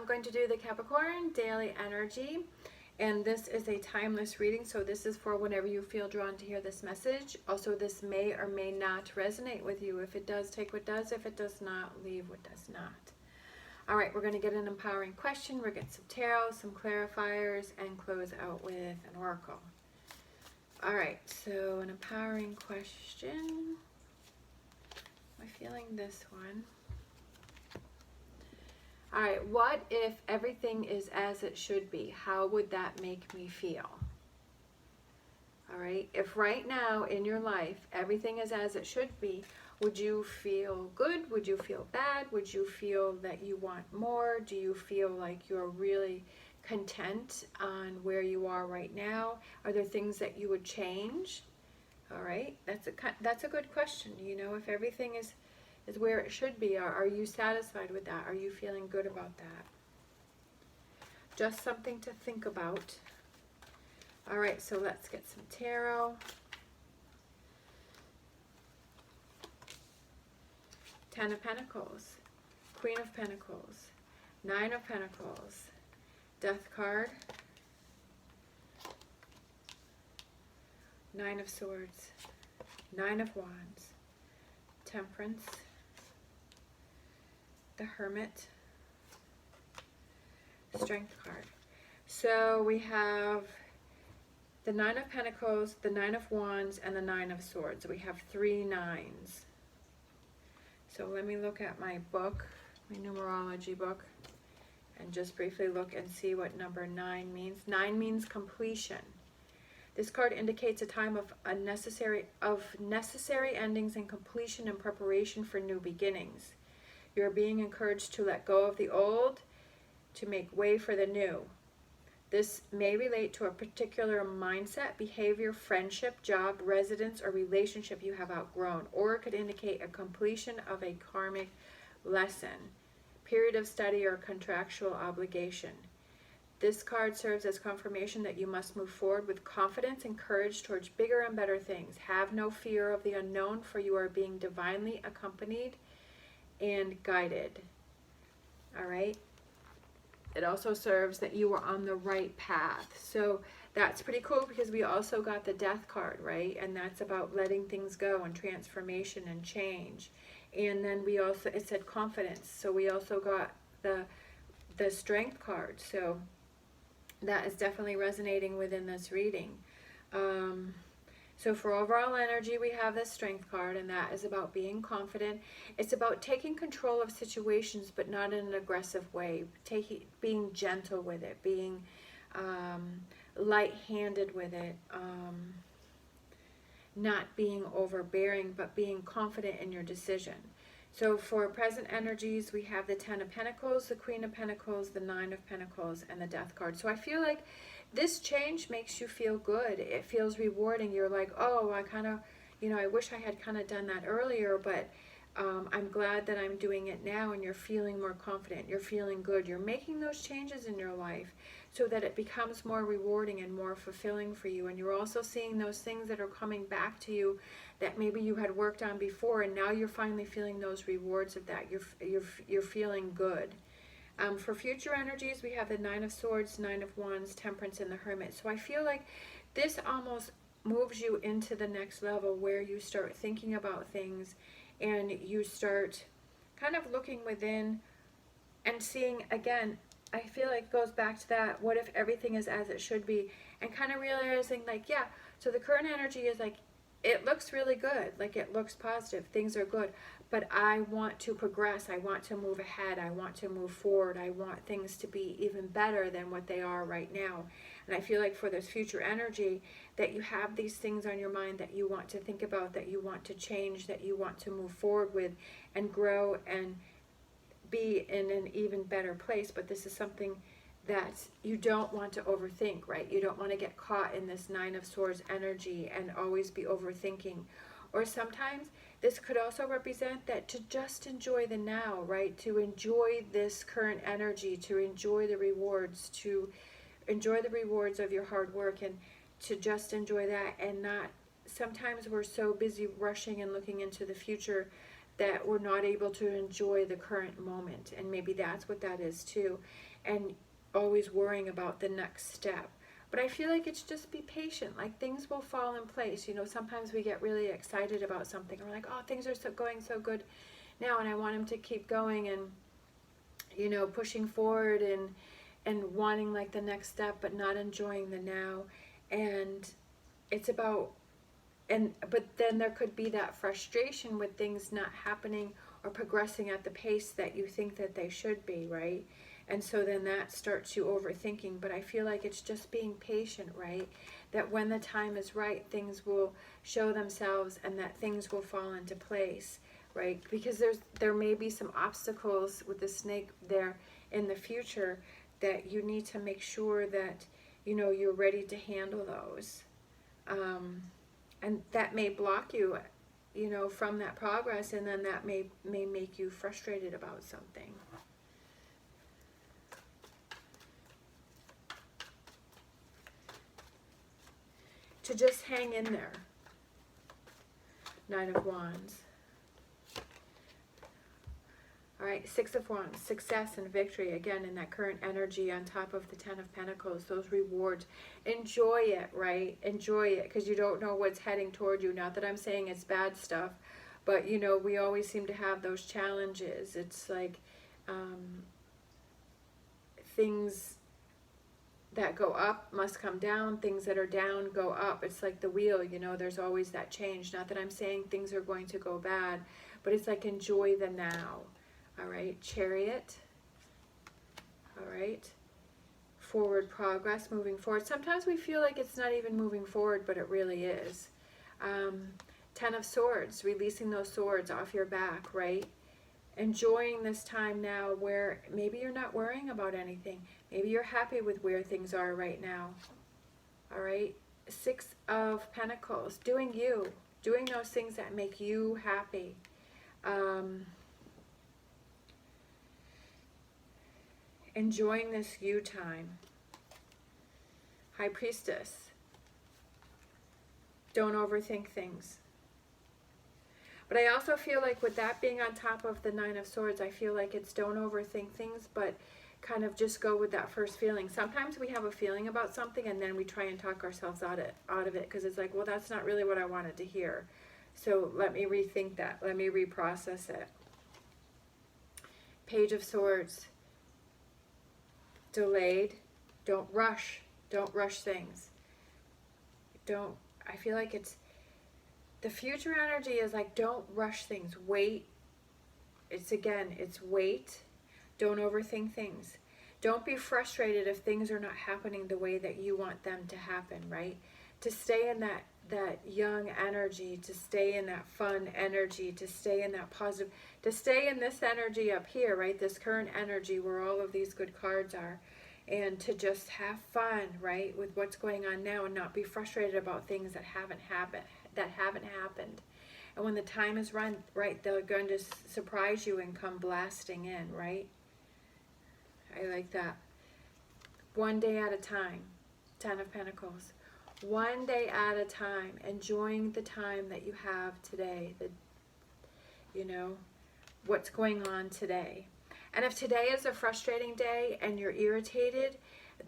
I'm going to do the Capricorn daily energy, and this is a timeless reading, so this is for whenever you feel drawn to hear this message. Also, this may or may not resonate with you. If it does, take what does. If it does not, leave what does not. All right, we're going to get an empowering question. We're going to get some tarot, some clarifiers, and close out with an oracle. All right, so an empowering question. Am I feeling this one? All right, what if everything is as it should be? How would that make me feel? All right, if right now in your life everything is as it should be, would you feel good? Would you feel bad? Would you feel that you want more? Do you feel like you're really content on where you are right now? Are there things that you would change? All right, that's a good question. You know, if everything is where it should be, are you satisfied with that? Are you feeling good about that? Just something to think about. All right, so let's get some tarot. Ten of Pentacles, Queen of Pentacles, Nine of Pentacles, Death card, Nine of Swords, Nine of Wands, Temperance, the Hermit, Strength card. So we have the Nine of Pentacles, the Nine of Wands, and the Nine of Swords. We have 3 nines. So let me look at my book, my numerology book, and just briefly look and see what number 9 means. 9 means completion. This card indicates a time of necessary endings and completion and preparation for new beginnings. You are being encouraged to let go of the old, to make way for the new. This may relate to a particular mindset, behavior, friendship, job, residence, or relationship you have outgrown, or it could indicate a completion of a karmic lesson, period of study, or contractual obligation. This card serves as confirmation that you must move forward with confidence and courage towards bigger and better things. Have no fear of the unknown, for you are being divinely accompanied and guided. All right. It also serves that you are on the right path. So that's pretty cool, because we also got the Death card, right? And that's about letting things go and transformation and change. And then we also, it said confidence. So we also got the Strength card. So that is definitely resonating within this reading. So for overall energy, we have the Strength card, and that is about being confident. It's about taking control of situations, but not in an aggressive way. Being gentle with it, being light-handed with it, not being overbearing, but being confident in your decision. So for present energies, we have the Ten of Pentacles, the Queen of Pentacles, the Nine of Pentacles, and the Death card. So I feel like this change makes you feel good. It feels rewarding. You're like, oh, I kind of, you know, I wish I had kind of done that earlier, but I'm glad that I'm doing it now, and you're feeling more confident. You're feeling good. You're making those changes in your life so that it becomes more rewarding and more fulfilling for you. And you're also seeing those things that are coming back to you that maybe you had worked on before, and now you're finally feeling those rewards of that. You're feeling good. For future energies, we have the Nine of Swords, Nine of Wands, Temperance, and the Hermit. So I feel like this almost moves you into the next level, where you start thinking about things and you start kind of looking within and seeing, again, I feel like it goes back to that, what if everything is as it should be, and kind of realizing like, yeah, so the current energy is like, it looks really good, like it looks positive, things are good, but I want to progress, I want to move ahead, I want to move forward, I want things to be even better than what they are right now. And I feel like for this future energy, that you have these things on your mind that you want to think about, that you want to change, that you want to move forward with and grow and be in an even better place. But this is something that you don't want to overthink, right? You don't want to get caught in this Nine of Swords energy and always be overthinking. Or sometimes this could also represent that to just enjoy the now, right? To enjoy this current energy, to enjoy the rewards, to enjoy the rewards of your hard work, and to just enjoy that, and not, sometimes we're so busy rushing and looking into the future that we're not able to enjoy the current moment. And maybe that's what that is too. And always worrying about the next step. But I feel like it's just be patient. Like things will fall in place. You know, sometimes we get really excited about something. We're like, oh, things are going so good now, and I want them to keep going, and, you know, pushing forward and wanting like the next step, but not enjoying the now. And it's about, but then there could be that frustration with things not happening or progressing at the pace that you think that they should be, right? And so then that starts you overthinking. But I feel like it's just being patient, right? That when the time is right, things will show themselves and that things will fall into place, right? Because there may be some obstacles with the snake there in the future that you need to make sure that, you know, you're ready to handle those. And that may block you, you know, from that progress, and then that may make you frustrated about something. To just hang in there. Nine of Wands. All right, Six of Wands, success and victory, again, in that current energy on top of the Ten of Pentacles, those rewards. Enjoy it, right? Enjoy it, because you don't know what's heading toward you. Not that I'm saying it's bad stuff, but, you know, we always seem to have those challenges. It's like things that go up must come down. Things that are down go up. It's like the wheel, you know, there's always that change. Not that I'm saying things are going to go bad, but it's like enjoy the now. All right, Chariot. All right, forward progress, moving forward. Sometimes we feel like it's not even moving forward, but it really is. Ten of Swords, releasing those swords off your back, right? Enjoying this time now where maybe you're not worrying about anything. Maybe you're happy with where things are right now. All right, Six of Pentacles, doing you, doing those things that make you happy. Enjoying this you time. High Priestess. Don't overthink things. But I also feel like with that being on top of the Nine of Swords, I feel like it's don't overthink things, but kind of just go with that first feeling. Sometimes we have a feeling about something and then we try and talk ourselves out of it because it's like, well, that's not really what I wanted to hear. So let me rethink that. Let me reprocess it. Page of Swords. Delayed. Don't rush. Don't rush things. I feel like it's, the future energy is like, don't rush things. Wait. It's wait. Don't overthink things. Don't be frustrated if things are not happening the way that you want them to happen, right? To stay in that young energy, to stay in that fun energy, to stay in that positive, to stay in this energy up here, right? This current energy where all of these good cards are. And to just have fun, right, with what's going on now and not be frustrated about things that haven't happened. And when the time is right, they're going to surprise you and come blasting in, right? I like that. One day at a time. Ten of Pentacles. One day at a time. Enjoying the time that you have today. You know, what's going on today. And if today is a frustrating day and you're irritated,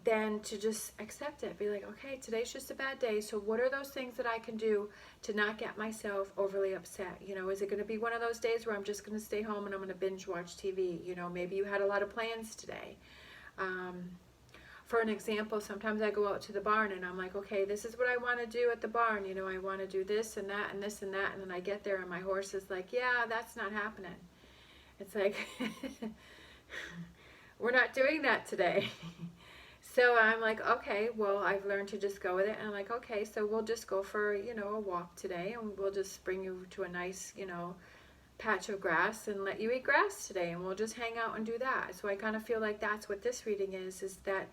then to just accept it. Be like, okay, today's just a bad day. So what are those things that I can do to not get myself overly upset? You know, is it going to be one of those days where I'm just going to stay home and I'm going to binge watch TV? You know, maybe you had a lot of plans today. For an example, sometimes I go out to the barn and I'm like, okay, this is what I want to do at the barn. You know, I want to do this and that and this and that. And then I get there and my horse is like, yeah, that's not happening. It's like, we're not doing that today. So I'm like, okay, well, I've learned to just go with it. And I'm like, okay, so we'll just go for, you know, a walk today. And we'll just bring you to a nice, you know, patch of grass and let you eat grass today. And we'll just hang out and do that. So I kind of feel like that's what this reading is that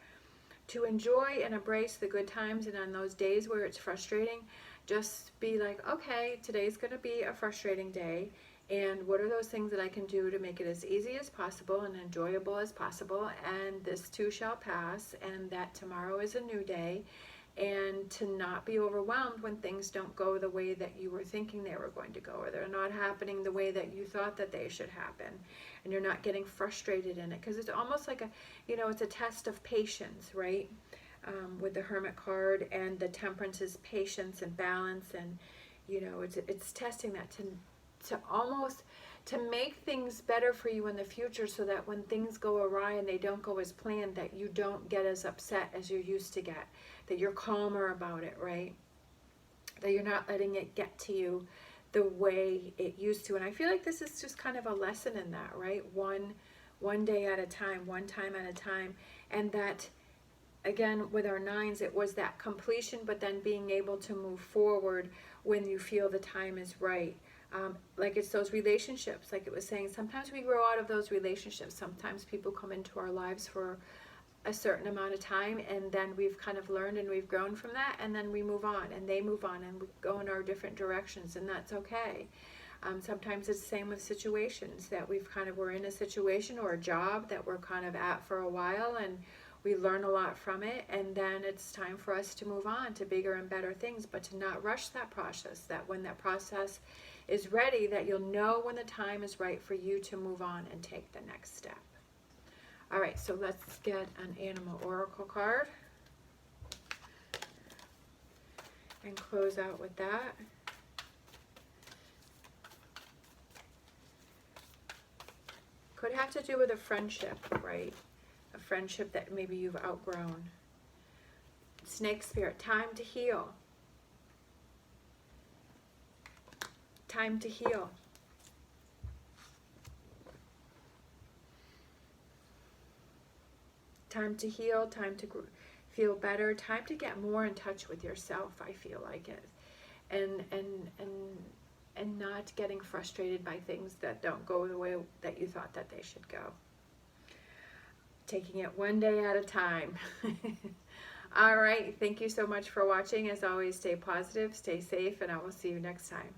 to enjoy and embrace the good times. And on those days where it's frustrating, just be like, okay, today's going to be a frustrating day. And what are those things that I can do to make it as easy as possible and enjoyable as possible? And this too shall pass, and that tomorrow is a new day. and to not be overwhelmed when things don't go the way that you were thinking they were going to go, or they're not happening the way that you thought that they should happen, and you're not getting frustrated in it, because it's almost like a, it's a test of patience, right? With the Hermit card, and the Temperance is patience and balance, and it's testing that to almost to make things better for you in the future, so that when things go awry and they don't go as planned, that you don't get as upset as you used to get, that you're calmer about it, right? That you're not letting it get to you the way it used to. And I feel like this is just kind of a lesson in that, right? One day at a time, one time at a time. And that, again, with our nines, it was that completion, but then being able to move forward when you feel the time is right. Like it's those relationships, like it was saying, sometimes we grow out of those relationships. Sometimes people come into our lives for a certain amount of time, and then we've kind of learned and we've grown from that, and then we move on, and they move on, and we go in our different directions, and that's okay. Sometimes it's the same with situations, that we're in a situation or a job that we're kind of at for a while, and we learn a lot from it, and then it's time for us to move on to bigger and better things, but to not rush that process, that when that process is ready, that you'll know when the time is right for you to move on and take the next step. All right, so let's get an animal oracle card and close out with that. Could have to do with a friendship, right? A friendship that maybe you've outgrown. Snake spirit, time to heal. Time to heal. Time to heal, time to feel better, time to get more in touch with yourself, I feel like it. And not getting frustrated by things that don't go the way that you thought that they should go. Taking it one day at a time. All right, thank you so much for watching. As always, stay positive, stay safe, and I will see you next time.